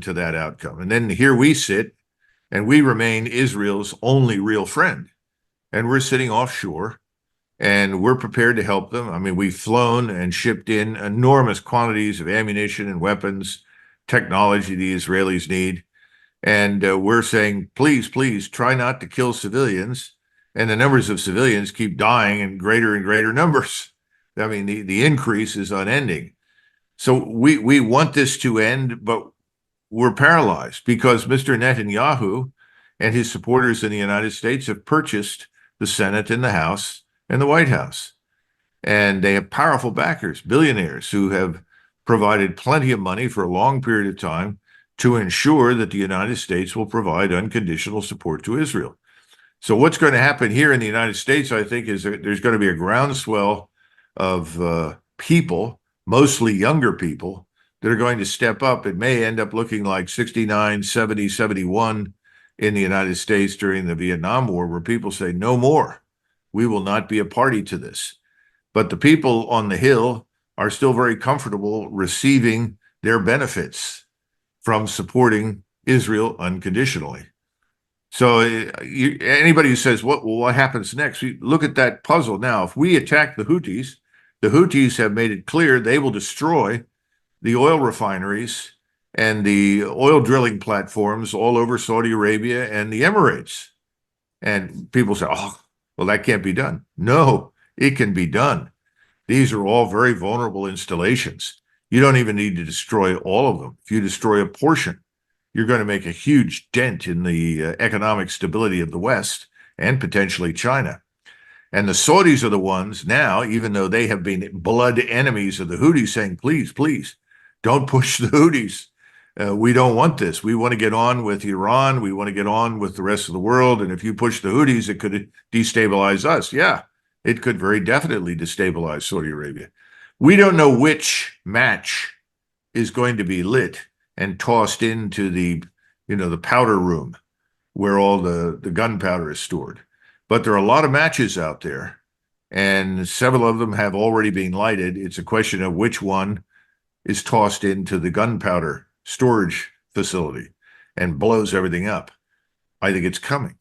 to that outcome. And then here we sit, and we remain Israel's only real friend. And we're sitting offshore, and we're prepared to help them. I mean, we've flown and shipped in enormous quantities of ammunition and weapons, technology the Israelis need. And we're saying, please, please try not to kill civilians. And the numbers of civilians keep dying in greater and greater numbers. I mean, the increase is unending. So we want this to end, but we're paralyzed because Mr. Netanyahu and his supporters in the United States have purchased the Senate and the House and the White House. And they have powerful backers, billionaires who have provided plenty of money for a long period of time to ensure that the United States will provide unconditional support to Israel. So what's going to happen here in the United States, I think, is that there's going to be a groundswell of people, mostly younger people, that are going to step up. It may end up looking like 69, 70, 71 in the United States during the Vietnam War, where people say, no more. We will not be a party to this. But the people on the Hill are still very comfortable receiving their benefits from supporting Israel unconditionally. So anybody who says, what happens next? Look at that puzzle now. If we attack the Houthis have made it clear they will destroy the oil refineries and the oil drilling platforms all over Saudi Arabia and the Emirates. And people say, oh, well, that can't be done. No, it can be done. These are all very vulnerable installations. You don't even need to destroy all of them. If you destroy a portion, you're going to make a huge dent in the economic stability of the West and potentially China. And the Saudis are the ones now, even though they have been blood enemies of the Houthis, saying, please, please, don't push the Houthis. We don't want this. We want to get on with Iran. We want to get on with the rest of the world. And if you push the Houthis, it could destabilize us. Yeah, it could very definitely destabilize Saudi Arabia. We don't know which match is going to be lit and tossed into the powder room where all the gunpowder is stored. But there are a lot of matches out there, and several of them have already been lighted. It's a question of which one is tossed into the gunpowder storage facility and blows everything up. I think it's coming.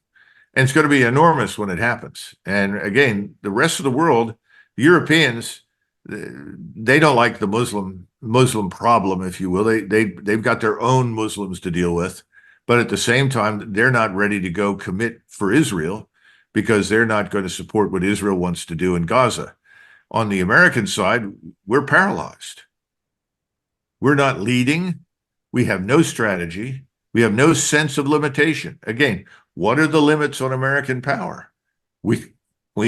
And it's going to be enormous when it happens. And again, the rest of the world, the Europeans, they don't like the Muslim problem, if you will. They've got their own Muslims to deal with. But at the same time, they're not ready to go commit for Israel because they're not going to support what Israel wants to do in Gaza. On the American side, we're paralyzed. We're not leading. We have no strategy. We have no sense of limitation. Again, what are the limits on American power? We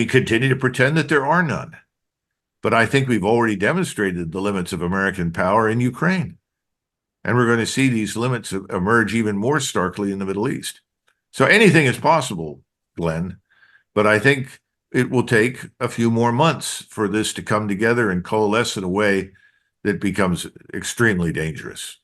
continue to pretend that there are none. But I think we've already demonstrated the limits of American power in Ukraine. And we're going to see these limits emerge even more starkly in the Middle East. So anything is possible, Glenn, but I think it will take a few more months for this to come together and coalesce in a way that becomes extremely dangerous.